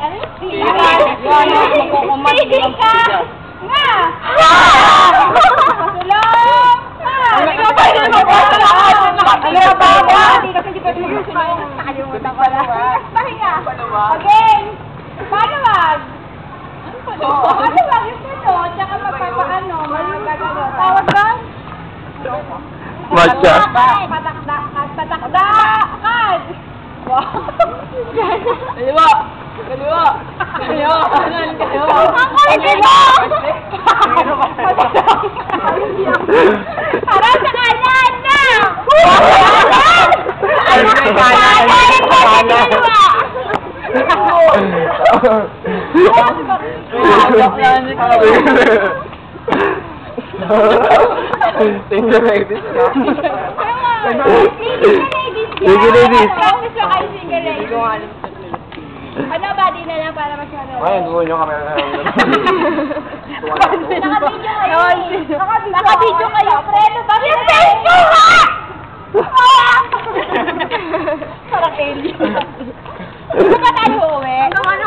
Sili ka! Nga! Tulong! Ano ba yun? Hindi kasi di pa nakalimutan ko na. Pahinga! Okay! Paluwag! Paluwag yung puno, tsaka magpapaano, tawag ba? Matcha. Patakdakan! Kaliwa! Kaliwa! Kaliwa! Kaliwa! Ang kulit mo! Parang sa kanan na! Single ladies ka? Single ladies. Practice lang kayo single ladies. Ano ba? Di na lang para mas ano. Ay, gugulo yung camera na. Nakabidyo kayo. Nakabidyo kayo. Preno ba? Yung Facebook ha! Parang alien. Ano ba tayo uwi?